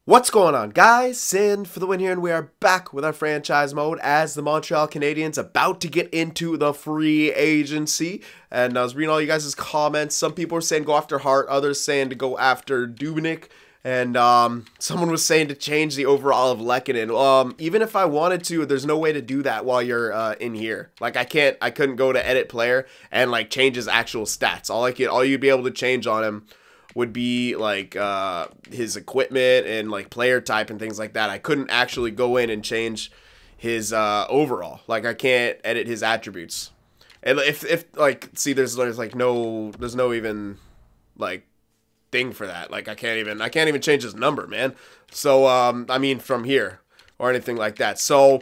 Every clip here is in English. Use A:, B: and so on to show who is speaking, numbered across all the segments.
A: What's going on, guys? Cyn for the win here, and we are back with our franchise mode as the Montreal Canadiens about to get into the free agency. And I was reading all you guys' comments. Some people were saying go after Hart, others saying to go after Dubnyk, and someone was saying to change the overall of Lehkonen. Even if I wanted to, there's no way to do that while you're in here. Like I couldn't go to edit player and like change his actual stats. All you'd be able to change on him would be like his equipment and like player type and things like that. I couldn't actually go in and change his overall. Like I can't edit his attributes. And if like see there's no even like thing for that. Like I can't even change his number, man. So I mean from here or anything like that. So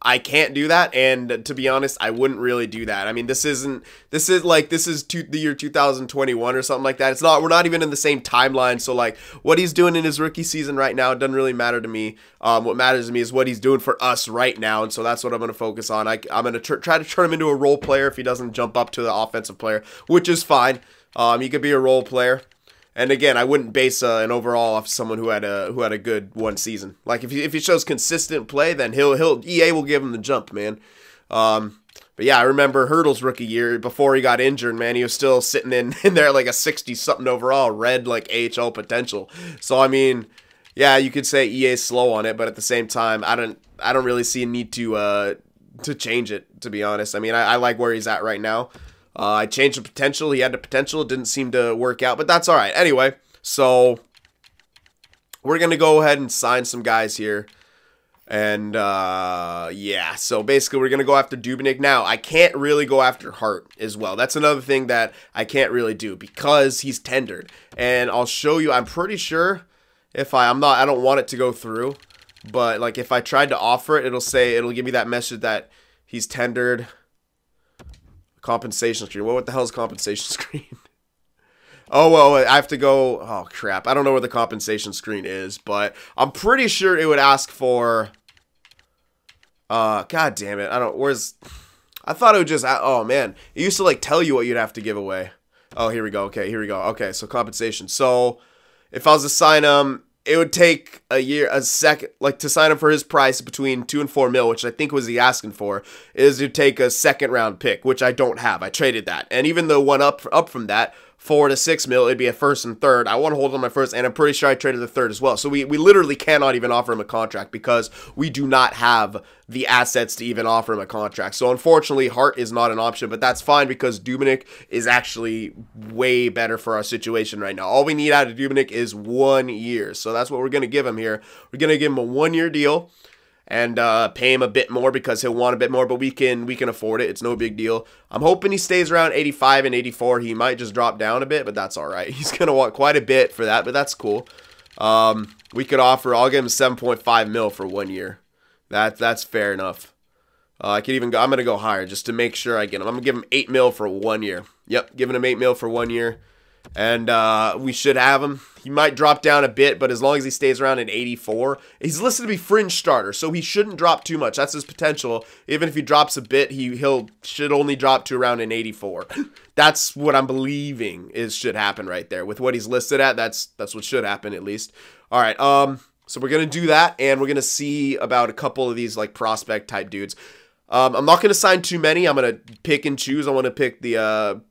A: I can't do that, and to be honest, I wouldn't really do that. I mean, this is the year 2021 or something like that. We're not even in the same timeline, so like what he's doing in his rookie season right now, it doesn't really matter to me. What matters to me is what he's doing for us right now, and so that's what I'm going to focus on. I'm going to try to turn him into a role player if he doesn't jump up to the offensive player, which is fine. He could be a role player. And again, I wouldn't base an overall off someone who had a good one season. Like if he shows consistent play, then EA will give him the jump, man. But yeah, I remember Hurdle's rookie year before he got injured, man. He was still sitting in there like a 60-something overall, red like AHL potential. So I mean, yeah, you could say EA's slow on it, but at the same time, I don't really see a need to change it, to be honest. I mean, I like where he's at right now. I changed the potential. He had the potential. It didn't seem to work out, but that's all right. Anyway, so we're going to go ahead and sign some guys here. And, yeah, so basically we're going to go after Dubnyk. Now, I can't really go after Hart as well. That's another thing that I can't really do because he's tendered. And I'll show you, I'm pretty sure if I don't want it to go through, but like if I tried to offer it, it'll give me that message that he's tendered. Compensation screen. What the hell is compensation screen? Oh, well, I have to go. Oh, crap. I don't know where the compensation screen is, but I'm pretty sure it would ask for. God damn it. I thought it would just. Oh, man. It used to, like, tell you what you'd have to give away. Oh, here we go. Okay, here we go. Okay, so compensation. So, if I was to sign him, it would take a second, like to sign him for his price between 2 and 4 mil, which I think was he asking for, is to take a second round pick, which I don't have. I traded that. And even the one up from that, 4 to 6 mil, it'd be a first and third. I want to hold on my first, and I'm pretty sure I traded the third as well. So we literally cannot even offer him a contract because we do not have the assets to even offer him a contract. So unfortunately, Hart is not an option, but that's fine because Dubnyk is actually way better for our situation right now. All we need out of Dubnyk is 1 year. So that's what we're going to give him here. We're going to give him a 1-year deal and pay him a bit more because he'll want a bit more, but we can afford it. It's no big deal. I'm hoping he stays around 85 and 84. He might just drop down a bit, but that's all right. He's going to want quite a bit for that, but that's cool. We could offer, I'll give him 7.5 mil for 1 year. That's fair enough. I could even go, I'm going to go higher just to make sure I get him. I'm going to give him 8 mil for 1 year. Yep, giving him 8 mil for 1 year. And we should have him. He might drop down a bit, but as long as he stays around at 84, he's listed to be fringe starter, so he shouldn't drop too much. That's his potential. Even if he drops a bit, should only drop to around an 84. That's what I'm believing should happen right there. With what he's listed at, that's what should happen at least. All right, so we're gonna do that, and we're gonna see about a couple of these like prospect type dudes. I'm not gonna sign too many. I'm gonna pick and choose. I want to pick the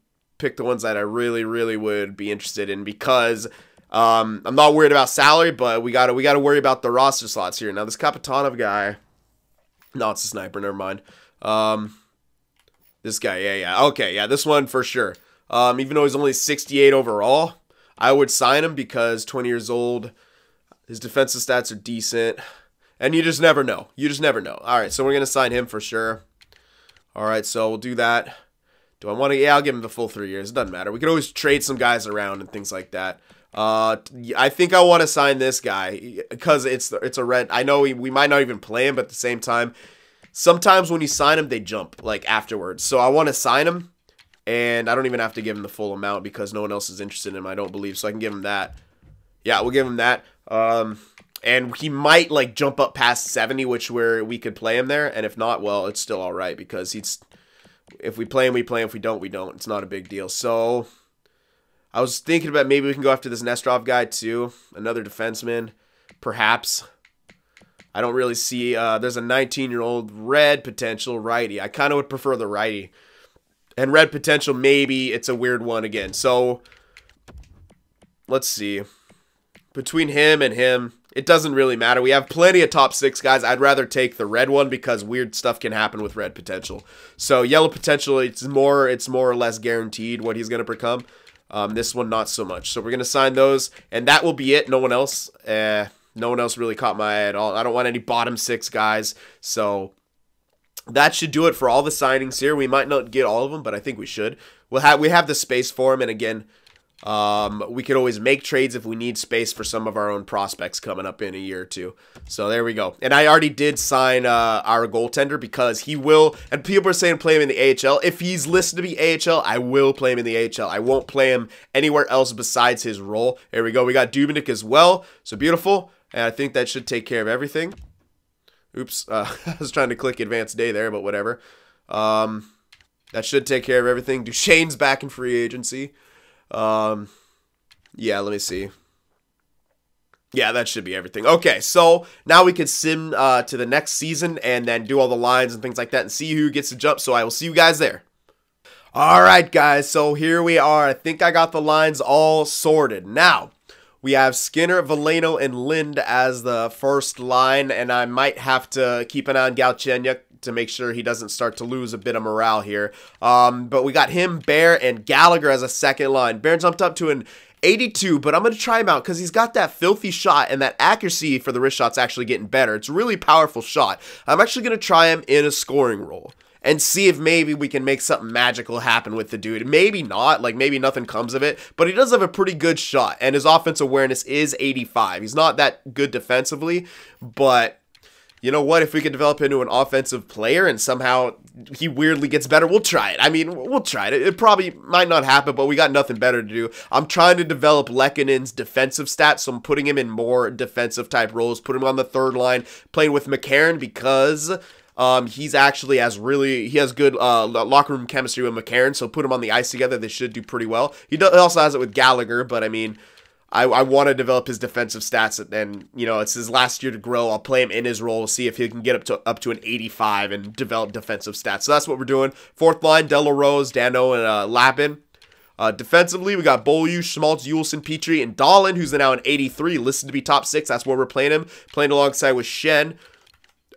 A: ones that I really, really would be interested in because I'm not worried about salary, but we gotta worry about the roster slots here. Now this Kapitanov guy, no, it's a sniper. Never mind. This guy, yeah, okay, yeah, this one for sure. Even though he's only 68 overall, I would sign him because 20 years old, his defensive stats are decent, and you just never know. You just never know. All right, so we're gonna sign him for sure. All right, so we'll do that. Do I want to? Yeah, I'll give him the full 3 years. It doesn't matter. We could always trade some guys around and things like that. I think I want to sign this guy because it's a red. I know we might not even play him, but at the same time, sometimes when you sign him, they jump like afterwards. So I want to sign him, and I don't even have to give him the full amount because no one else is interested in him, I don't believe. So I can give him that. Yeah, we'll give him that. And he might like jump up past 70, which we could play him there. And if not, well, it's still all right because if we play him, we play him. If we don't, we don't. It's not a big deal. So I was thinking about maybe we can go after this Nesterov guy too. Another defenseman, perhaps. I don't really see, there's a 19-year-old red potential righty. I kind of would prefer the righty. And red potential, maybe it's a weird one again. So, let's see. Between him and him, it doesn't really matter. We have plenty of top 6 guys. I'd rather take the red one because weird stuff can happen with red potential. So, yellow potential, it's more or less guaranteed what he's going to become. This one, not so much. So, we're going to sign those. And that will be it. No one else. No one else really caught my eye at all. I don't want any bottom 6 guys. So, that should do it for all the signings here. We might not get all of them, but I think we should. We have the space for them. And again, we could always make trades if we need space for some of our own prospects coming up in a year or two. So there we go. And I already did sign our goaltender because he will, and people are saying play him in the AHL. If he's listed to be AHL, I will play him in the AHL. I won't play him anywhere else besides his role. There we go. We got Dubnyk as well. So beautiful. And I think that should take care of everything. Oops. I was trying to click advanced day there, but whatever. That should take care of everything. Duchesne's back in free agency. Yeah, let me see. Yeah, that should be everything. Okay, so now we can sim to the next season and then do all the lines and things like that and see who gets to jump. So I will see you guys there. All right, guys, so here we are. I think I got the lines all sorted. Now, we have Skinner, Veleno, and Lind as the first line, and I might have to keep an eye on Galchenyuk to make sure he doesn't start to lose a bit of morale here. But we got him, Bear, and Gallagher as a second line. Bear jumped up to an 82, but I'm going to try him out because he's got that filthy shot, and that accuracy for the wrist shot's actually getting better. It's a really powerful shot. I'm actually going to try him in a scoring role and see if maybe we can make something magical happen with the dude. Maybe not, like maybe nothing comes of it, but he does have a pretty good shot, and his offensive awareness is 85. He's not that good defensively, but you know what? If we could develop into an offensive player and somehow he weirdly gets better, we'll try it. I mean, we'll try it. It probably might not happen, but we got nothing better to do. I'm trying to develop Lekkonen's defensive stats, so I'm putting him in more defensive type roles, put him on the third line, playing with McCarron because he's actually he has good locker room chemistry with McCarron, so put him on the ice together. They should do pretty well. He also has it with Gallagher, but I mean, I want to develop his defensive stats, and you know, it's his last year to grow. I'll play him in his role, see if he can get up to an 85 and develop defensive stats. So that's what we're doing. Fourth line, Delarose, Dano, and Lappin. Defensively, we got Beaulieu, Schmaltz, Ulson, Petrie, and Dahlin, who's now an 83, listed to be top 6. That's where we're playing him. Playing alongside with Shen.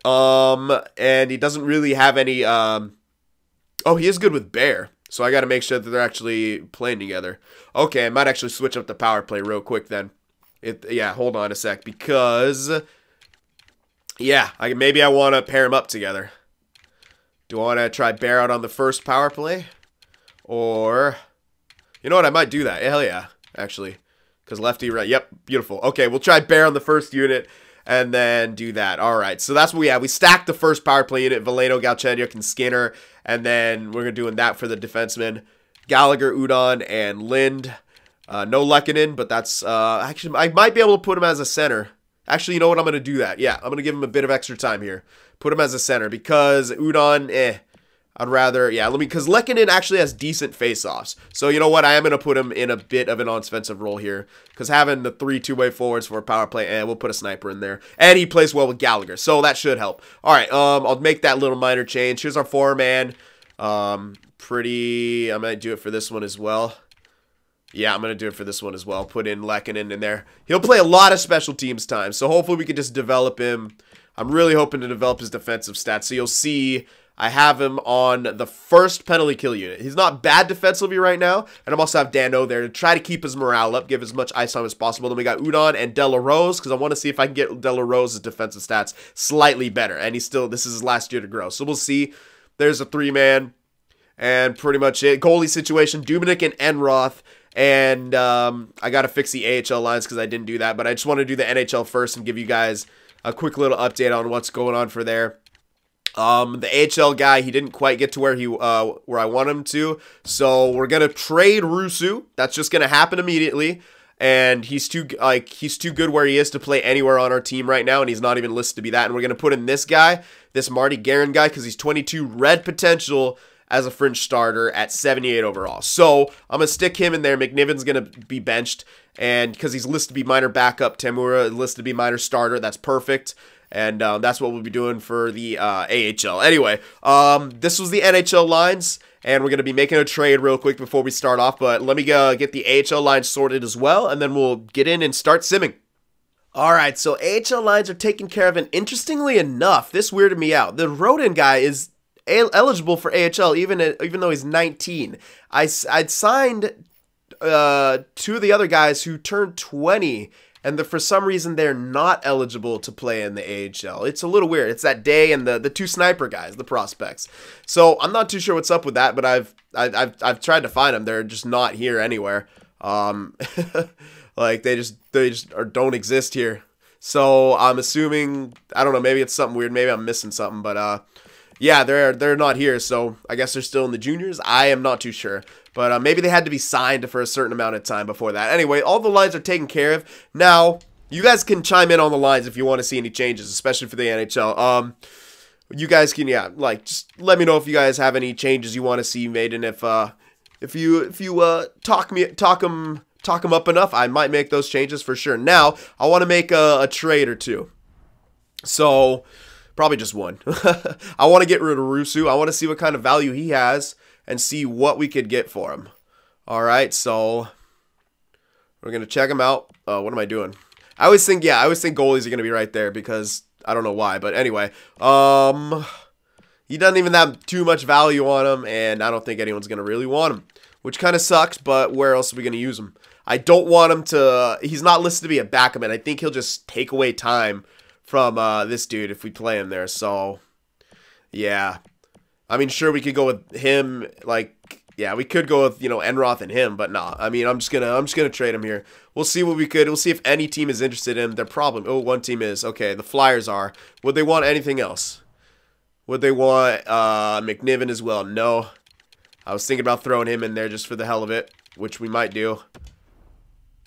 A: And he doesn't really have any, oh, he is good with Bear, so I got to make sure that they're actually playing together. Okay, I might actually switch up the power play real quick then. Yeah, hold on a sec, because, yeah, maybe I want to pair them up together. Do I want to try Bear out on the first power play? Or, you know what, I might do that. Hell yeah, actually, because lefty, right, yep, beautiful. Okay, we'll try Bear on the first unit, and then do that. All right, so that's what we have. We stacked the first power play unit, Veleno, Galchenyuk, and Skinner, and then we're doing that for the defensemen. Gallagher, Udon, and Lind. No Lekkonen, but that's, actually, I might be able to put him as a center. Actually, you know what, I'm going to do that. Yeah, I'm going to give him a bit of extra time here. Put him as a center, because Udon, I'd rather, yeah, because Lekkonen actually has decent face-offs. So, you know what, I am going to put him in a bit of an offensive role here, because having the 3 two-way forwards for a power play, and we'll put a sniper in there. And he plays well with Gallagher, so that should help. All right, I'll make that little minor change. Here's our four-man. I might do it for this one as well. Yeah, I'm going to do it for this one as well. Put in Lekkonen in there. He'll play a lot of special teams time, so hopefully we can just develop him. I'm really hoping to develop his defensive stats, so you'll see I have him on the first penalty kill unit. He's not bad defensively right now, and I'm also have Dano there to try to keep his morale up, give as much ice time as possible. Then we got Udon and Delarose, because I want to see if I can get Delarose's defensive stats slightly better, and this is his last year to grow, so we'll see. There's a 3-man, and pretty much it. Goalie situation, Dubnyk and Enroth. And I got to fix the AHL lines because I didn't do that. But I just want to do the NHL first and give you guys a quick little update on what's going on for there. The AHL guy, he didn't quite get to where I want him to. So we're going to trade Rusu. That's just going to happen immediately. And he's too good where he is to play anywhere on our team right now. And he's not even listed to be that. And we're going to put in this guy, this Marty Guerin guy, because he's 22 red potential as a fringe starter at 78 overall. So I'm going to stick him in there. McNiven's going to be benched, and because he's listed to be minor backup, Tamura listed to be minor starter. That's perfect. And that's what we'll be doing for the AHL. Anyway, this was the NHL lines, and we're going to be making a trade real quick before we start off. But let me get the AHL lines sorted as well, and then we'll get in and start simming. All right, so AHL lines are taken care of, and interestingly enough, this weirded me out. The Rodin guy is eligible for AHL even though he's 19. I'd signed two of the other guys who turned 20, and for some reason they're not eligible to play in the AHL. It's a little weird. It's that Day and the two sniper guys, the prospects. So I'm not too sure what's up with that, but I've tried to find them. They're just not here anywhere. Like they just don't exist here. So I'm assuming, I don't know, maybe it's something weird. Maybe I'm missing something, but yeah, they're not here. So I guess they're still in the juniors. I am not too sure. But maybe they had to be signed for a certain amount of time before that. Anyway, all the lines are taken care of. Now, you guys can chime in on the lines if you want to see any changes, especially for the NHL. You guys can, yeah, like, just let me know if you guys have any changes you want to see made, and if you talk them up enough, I might make those changes for sure. Now, I want to make a trade or two. So, probably just one. I want to get rid of Rusu. I want to see what kind of value he has and see what we could get for him. All right, so we're gonna check him out. What am I doing? I always think goalies are gonna be right there because I don't know why, but anyway, he doesn't even have too much value on him, and I don't think anyone's gonna really want him, which kind of sucks. But where else are we gonna use him? I don't want him to. He's not listed to be a backup, and I think he'll just take away time from this dude if we play him there. So yeah. I mean, sure, we could go with him, like, yeah, we could go with, Enroth and him, but nah. I mean, I'm just gonna trade him here. We'll see we'll see if any team is interested in him. They're probably, one team is. Okay, the Flyers are. Would they want anything else? Would they want McNiven as well? No. I was thinking about throwing him in there just for the hell of it, which we might do.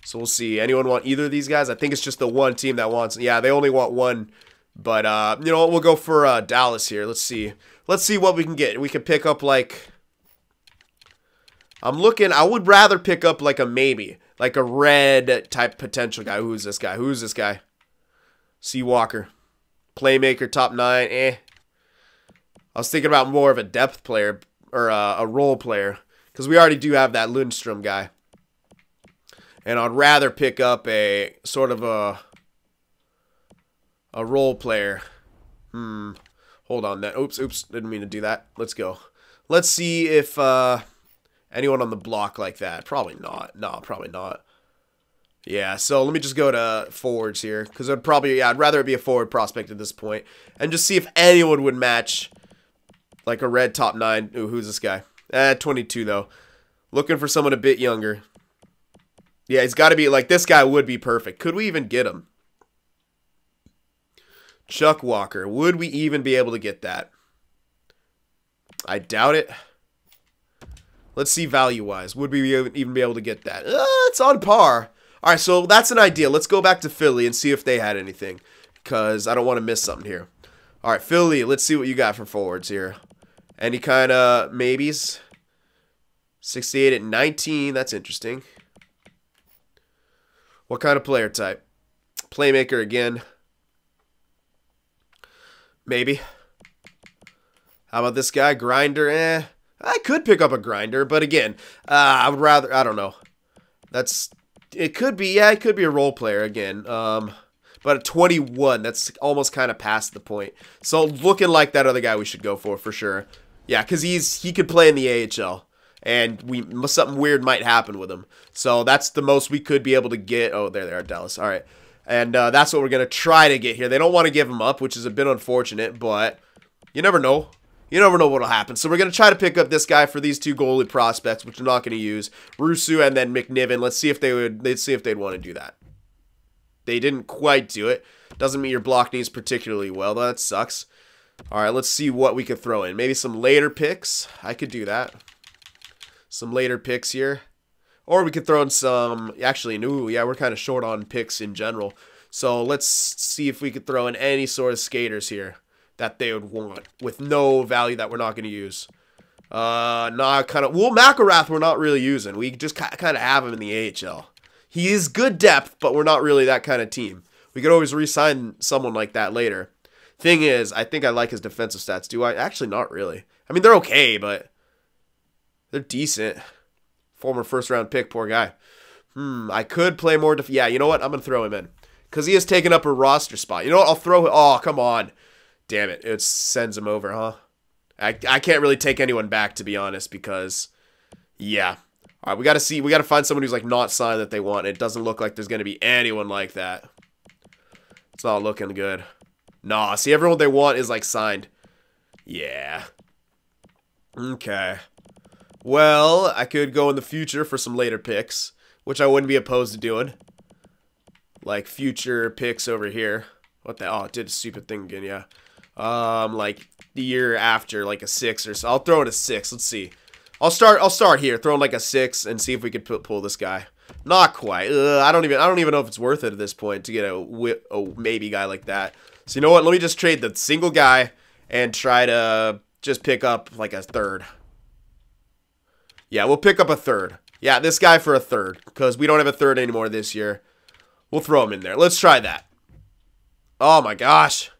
A: So we'll see. Anyone want either of these guys? I think it's just the one team that wants. Yeah, they only want one. But, you know what? We'll go for Dallas here. Let's see. Let's see what we can get. We could pick up, like... I would rather pick up, like, a maybe. Like a red type potential guy. Who's this guy? Who's this guy? C. Walker. Playmaker, top 9. I was thinking about more of a depth player. Or a role player. Because we already do have that Lundstrom guy. And I'd rather pick up a sort of a role player. Hold on. Oops. Didn't mean to do that. Let's go. Let's see if anyone on the block like that. Probably not. No, probably not. Yeah, so let me just go to forwards here. Because I'd rather it be a forward prospect at this point. And just see if anyone would match like a red top 9. Ooh, who's this guy? 22 though. Looking for someone a bit younger. Yeah, he's got to be, like, this guy would be perfect. Could we even get him? Chuck Walker. Would we even be able to get that? I doubt it. Let's see value-wise. Would we even be able to get that? It's on par. All right, so that's an idea. Let's go back to Philly and see if they had anything, because I don't want to miss something here. All right, Philly, let's see what you got for forwards here. Any kind of maybes? 68 at 19. That's interesting. What kind of player type? Playmaker again. Maybe. How about this guy? Grinder? I could pick up a grinder, but again, I would rather, I don't know. It could be a role player again. But at 21, that's almost kind of past the point. So looking like that other guy we should go for sure. Yeah, because he could play in the AHL. And something weird might happen with him. So that's the most we could be able to get. Oh, there they are, Dallas. All right. And that's what we're going to try to get here. They don't want to give him up, which is a bit unfortunate, but you never know. You never know what will happen. So we're going to try to pick up this guy for these two goalie prospects, which we're not going to use. Rusu and then McNiven. Let's see if they'd want to do that. They didn't quite do it. Doesn't mean your block needs particularly well. That sucks. All right, let's see what we could throw in. Maybe some later picks. I could do that. Some later picks here. Or we could throw in some... Actually, no, yeah, we're kind of short on picks in general. So let's see if we could throw in any sort of skaters here that they would want with no value that we're not going to use. Nah, kind of. Well, McElrath we're not really using. We just kind of have him in the AHL. He is good depth, but we're not really that kind of team. We could always re-sign someone like that later. Thing is, I think I like his defensive stats. Do I? Actually, not really. I mean, they're okay, but they're decent. Former first-round pick, poor guy. I could play more. Yeah, you know what? I'm going to throw him in. Because he has taken up a roster spot. You know what? I'll throw him. Oh, come on. Damn it. It sends him over, huh? I can't really take anyone back, to be honest, because, yeah. All right, we got to see. We got to find someone who's, like, not signed that they want. It doesn't look like there's going to be anyone like that. It's not looking good. Nah, see, everyone they want is, like, signed. Yeah. Okay. Well, I could go in the future for some later picks, which I wouldn't be opposed to doing. Like, future picks over here. What the? Oh, it did a stupid thing again, yeah. Like, the year after, like, a 6 or so. I'll throw in a 6. Let's see. I'll start here, throw in, like, a 6, and see if we could pull this guy. Not quite. I don't even know if it's worth it at this point to get a maybe guy like that. So, you know what? Let me just trade the single guy and try to just pick up, like, a third. Yeah, we'll pick up a third. Yeah, this guy for a third, because we don't have a third anymore this year. We'll throw him in there. Let's try that. Oh, my gosh.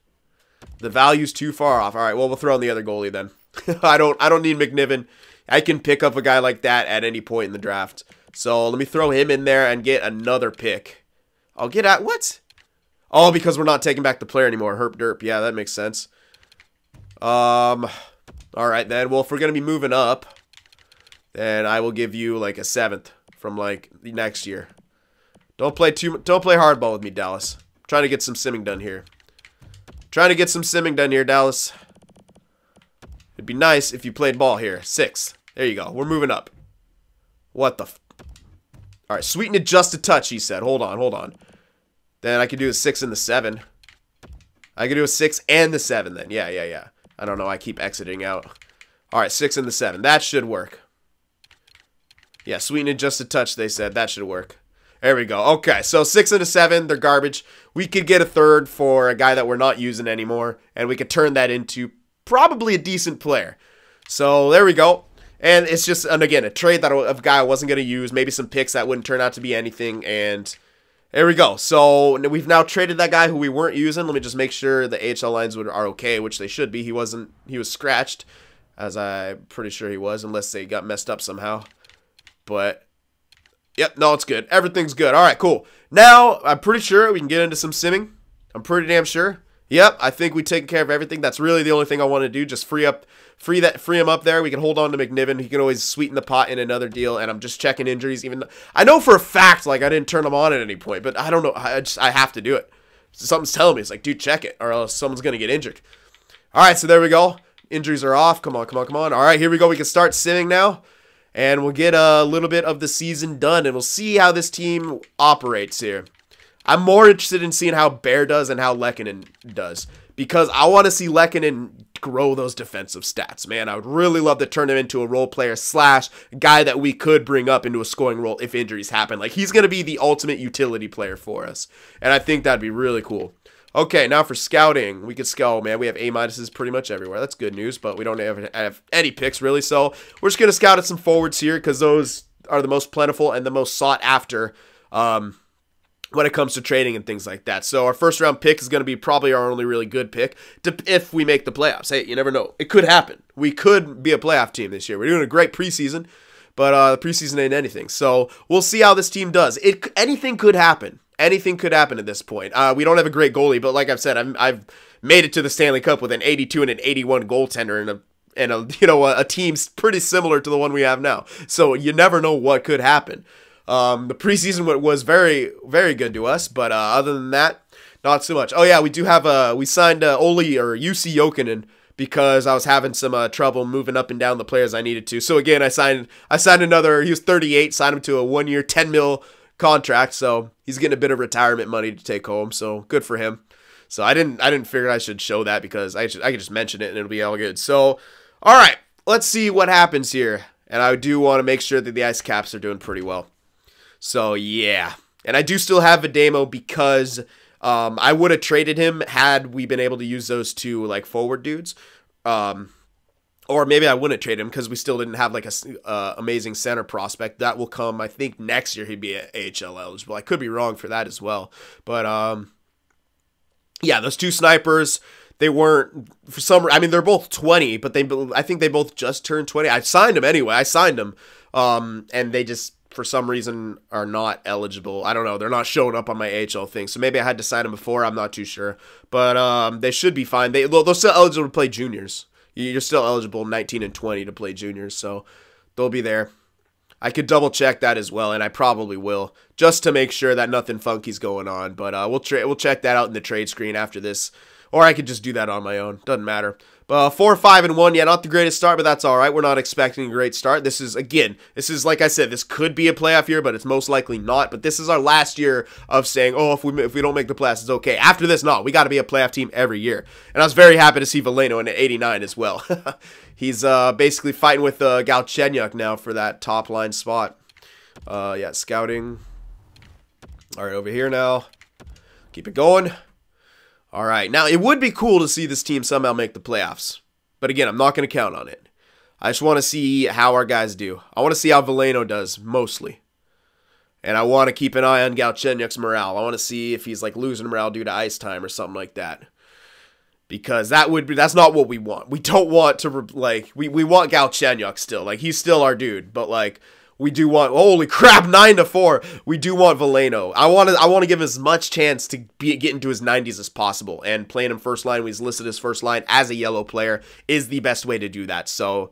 A: The value's too far off. All right, well, we'll throw in the other goalie then. I don't need McNiven. I can pick up a guy like that at any point in the draft. So let me throw him in there and get another pick. I'll get at what? Oh, because we're not taking back the player anymore. Herp derp. Yeah, that makes sense. All right then. Well, if we're gonna be moving up, then I will give you like a 7th from like the next year. Don't play hardball with me, Dallas. I'm trying to get some simming done here. Dallas. It'd be nice if you played ball here. 6th. There you go. We're moving up. What the? All right, sweeten it just a touch, he said. Hold on. Then I could do a 6 and the 7. I could do a 6 and the 7 then. Yeah. I don't know. I keep exiting out. All right, 6 and the 7. That should work. Yeah, sweeten it just a touch, they said. That should work. There we go. Okay, so 6 and a 7, they're garbage. We could get a third for a guy that we're not using anymore, and we could turn that into probably a decent player. So there we go. And it's just, and again, a trade that of a guy I wasn't going to use, maybe some picks that wouldn't turn out to be anything, and there we go. So we've now traded that guy who we weren't using. Let me just make sure the AHL lines are okay, which they should be. He was scratched, as I'm pretty sure he was, unless they got messed up somehow. But, yep, no, it's good. Everything's good. All right, cool. Now, I'm pretty sure we can get into some simming. I'm pretty damn sure. Yep, I think we taken care of everything. That's really the only thing I want to do. Just free him up there. We can hold on to McNiven. He can always sweeten the pot in another deal. And I'm just checking injuries. Even though, I know for a fact, like I didn't turn him on at any point, but I don't know. I have to do it. Something's telling me it's like, dude, check it, or else someone's gonna get injured. All right, so there we go. Injuries are off. Come on. All right, here we go. We can start simming now, and we'll get a little bit of the season done, and we'll see how this team operates here. I'm more interested in seeing how Bear does and how Lehkonen does, because I want to see Lehkonen grow those defensive stats, man. I would really love to turn him into a role player / guy that we could bring up into a scoring role if injuries happen. Like, he's going to be the ultimate utility player for us, and I think that'd be really cool. Okay, now for scouting. We could scout, man. We have A- pretty much everywhere. That's good news, but we don't have any picks, really, so we're just going to scout at some forwards here, because those are the most plentiful and the most sought after, when it comes to trading and things like that. So our first round pick is going to be probably our only really good pick if we make the playoffs. Hey, you never know. It could happen. We could be a playoff team this year. We're doing a great preseason, but the preseason ain't anything. So we'll see how this team does. Anything could happen. Anything could happen at this point. We don't have a great goalie, but like I've said, I've made it to the Stanley Cup with an 82 and an 81 goaltender and a team pretty similar to the one we have now. So you never know what could happen. The preseason was very, very good to us, but other than that, not so much. Oh yeah, we do have we signed Oli or UC Jokinen because I was having some trouble moving up and down the players I needed to. So again, I signed another. He was 38, signed him to a 1-year, $10 million contract. So he's getting a bit of retirement money to take home. So good for him. So I didn't figure I should show that because I could just mention it and it'll be all good. So all right, let's see what happens here. And I do want to make sure that the Ice Caps are doing pretty well. So, yeah. And I do still have Vademo because I would have traded him had we been able to use those two, like, forward dudes. Or maybe I wouldn't trade him because we still didn't have like a amazing center prospect. That will come, I think, next year he'd be AHL eligible. I could be wrong for that as well. But, yeah, those two snipers, they weren't, for some, I mean, they're both 20, but I think they both just turned 20. I signed them anyway. I signed them. And they just, for some reason, are not eligible. I don't know. They're not showing up on my AHL thing. So maybe I had to sign them before. I'm not too sure. But they should be fine. They're still eligible to play juniors. You're still eligible 19 and 20 to play juniors, so they'll be there. I could double check that as well, and I probably will, just to make sure that nothing funky's going on. But we'll check that out in the trade screen after this, or I could just do that on my own. Doesn't matter. But 4-5-1, yeah, not the greatest start, but that's all right. We're not expecting a great start. This is like I said, this could be a playoff year, but it's most likely not. But this is our last year of saying, oh, if we don't make the playoffs, it's okay. After this, no, we got to be a playoff team every year. And I was very happy to see Veleno in 89 as well. He's basically fighting with Galchenyuk now for that top line spot. Yeah, scouting. All right, over here now. Keep it going. All right, now it would be cool to see this team somehow make the playoffs. But again, I'm not going to count on it. I just want to see how our guys do. I want to see how Veleno does, mostly. And I want to keep an eye on Galchenyuk's morale. I want to see if he's like losing morale due to ice time or something like that. Because that's not what we want. We don't want to, we want Galchenyuk still. Like, he's still our dude. But, like, we do want, holy crap, 9-4. We do want Veleno. I want to give him as much chance to get into his 90s as possible. And playing him first line when he's listed as first line as a yellow player is the best way to do that. So,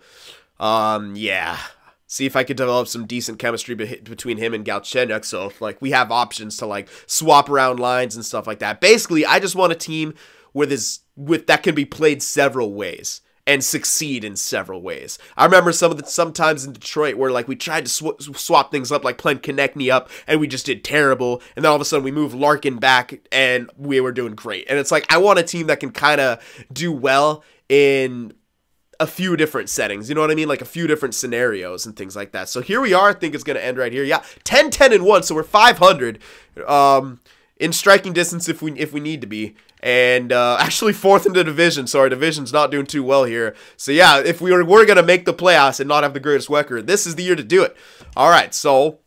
A: yeah. See if I could develop some decent chemistry between him and Galchenyuk. So, like, we have options to, like, swap around lines and stuff like that. Basically, I just want a team that can be played several ways and succeed in several ways. I remember sometimes in Detroit where, like, we tried to swap things up, like playing Konechny up, and we just did terrible. And then all of a sudden we moved Larkin back, and we were doing great. And it's like, I want a team that can kind of do well in a few different settings. You know what I mean? Like a few different scenarios and things like that. So here we are. I think it's going to end right here. Yeah, 10-10-1. So we're 500 in striking distance if we need to be. And actually fourth in the division, so our division's not doing too well here. So yeah, if we're going to make the playoffs and not have the greatest record, this is the year to do it. All right, so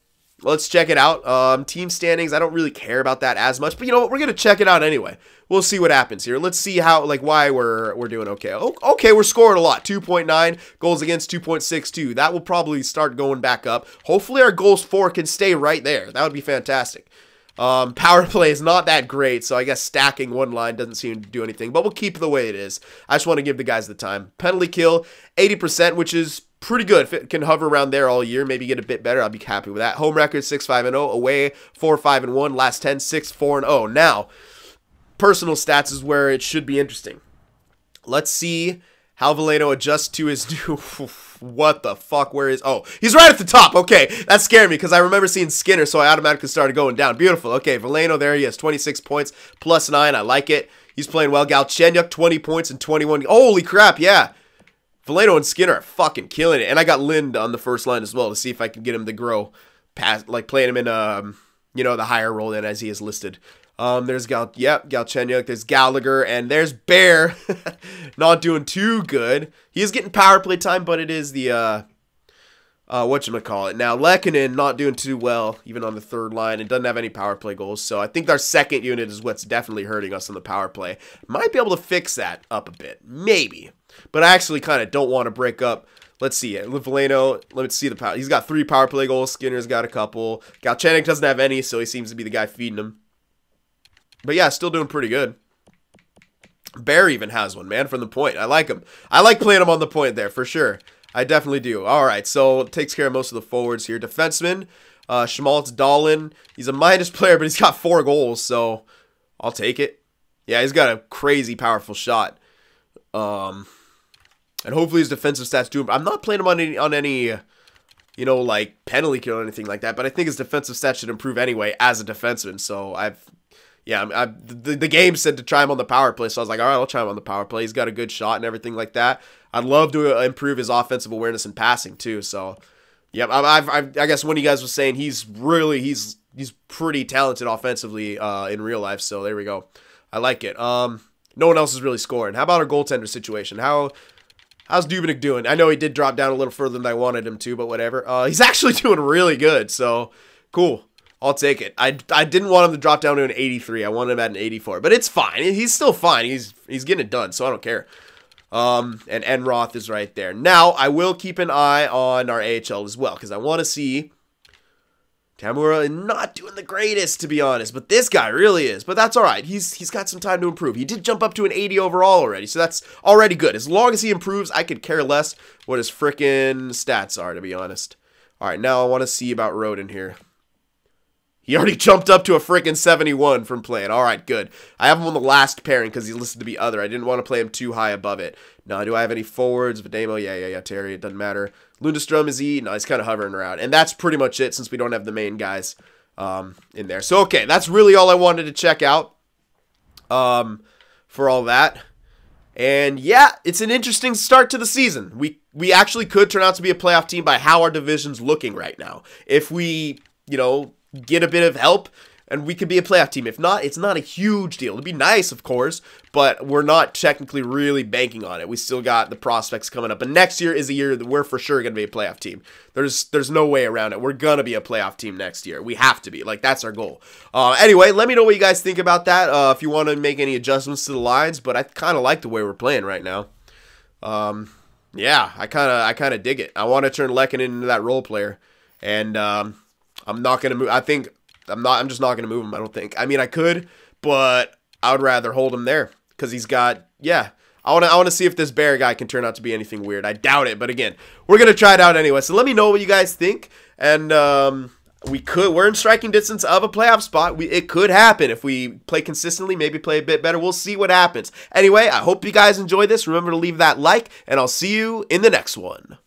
A: let's check it out. Team standings, I don't really care about that as much, but you know what? We're going to check it out anyway. We'll see what happens here. Let's see how, like, why we're doing okay. Okay, we're scoring a lot. 2.9 goals against 2.62. That will probably start going back up. Hopefully our goals for can stay right there. That would be fantastic. Power play is not that great, so I guess stacking one line doesn't seem to do anything, but we'll keep it the way it is. I just want to give the guys the time. Penalty kill, 80%, which is pretty good. If it can hover around there all year, maybe get a bit better, I'll be happy with that. Home record, 6-5-0. Away, 4-5-1. Last 10, 6-4-0. Now, personal stats is where it should be interesting. Let's see how Veleno adjusts to his new... What the fuck? Where is... Oh, he's right at the top. Okay, that scared me because I remember seeing Skinner, so I automatically started going down. Beautiful. Okay, Veleno, there he is. 26 points, +9. I like it. He's playing well. Galchenyuk, 20 points and 21... Holy crap, yeah. Veleno and Skinner are fucking killing it. And I got Lind on the first line as well to see if I can get him to grow past... Like, playing him in, you know, the higher role than as he is listed. There's Galchenyuk, there's Gallagher, and there's Bear. Not doing too good. He is getting power play time, but it is the, whatchamacallit. Now, Lehkonen not doing too well, even on the third line, and doesn't have any power play goals, so I think our second unit is what's definitely hurting us on the power play. Might be able to fix that up a bit. Maybe. But I actually kind of don't want to break up. Let's see it. Veleno, let's see the power. He's got 3 power play goals. Skinner's got a couple. Galchenyuk doesn't have any, so he seems to be the guy feeding them. But yeah, still doing pretty good. Bear even has one, man, from the point. I like him. I like playing him on the point there, for sure. I definitely do. All right, so it takes care of most of the forwards here. Defenseman, Schmaltz, Dahlin. He's a minus player, but he's got 4 goals, so I'll take it. Yeah, he's got a crazy powerful shot. And hopefully his defensive stats do him. I'm not playing him on any you know, like penalty kill or anything like that, but I think his defensive stats should improve anyway as a defenseman, so the game said to try him on the power play, so I was like, all right, I'll try him on the power play. He's got a good shot and everything like that. I'd love to improve his offensive awareness and passing too. So, yeah, I guess one of you guys was saying he's pretty talented offensively in real life. So there we go. I like it. No one else is really scoring. How about our goaltender situation? How's Dubnyk doing? I know he did drop down a little further than I wanted him to, but whatever. He's actually doing really good, so cool. I'll take it. I didn't want him to drop down to an 83. I wanted him at an 84, but it's fine. He's still fine. He's getting it done, so I don't care. And Enroth is right there. Now, I will keep an eye on our AHL as well, because I want to see Tamura not doing the greatest, to be honest, but this guy really is. But that's all right. He's got some time to improve. He did jump up to an 80 overall already, so that's already good. As long as he improves, I could care less what his frickin' stats are, to be honest. All right, now I want to see about Roden here. He already jumped up to a frickin' 71 from playing. All right, good. I have him on the last pairing because he listed to be other. I didn't want to play him too high above it. Now, do I have any forwards? Vademo, yeah. Terry, it doesn't matter. Lundestrom, is he? No, he's kind of hovering around. And that's pretty much it since we don't have the main guys in there. So, okay, that's really all I wanted to check out for all that. And, yeah, it's an interesting start to the season. We actually could turn out to be a playoff team by how our division's looking right now. If we, you know, get a bit of help, and we could be a playoff team. If not, it's not a huge deal. It'd be nice, of course, but we're not technically really banking on it. We still got the prospects coming up. And next year is a year that we're for sure going to be a playoff team. There's no way around it. We're going to be a playoff team next year. We have to be. Like, that's our goal. Anyway, let me know what you guys think about that. If you want to make any adjustments to the lines, but I kind of like the way we're playing right now. Yeah, I kind of dig it. I want to turn Lehkonen into that role player. And I'm not going to move. I'm just not going to move him, I don't think. I mean, I could, but I would rather hold him there because he's got, yeah. I want to see if this bear guy can turn out to be anything weird. I doubt it, but again, we're going to try it out anyway. So let me know what you guys think. And we're in striking distance of a playoff spot. It could happen if we play consistently, maybe play a bit better. We'll see what happens. Anyway, I hope you guys enjoy this. Remember to leave that like, and I'll see you in the next one.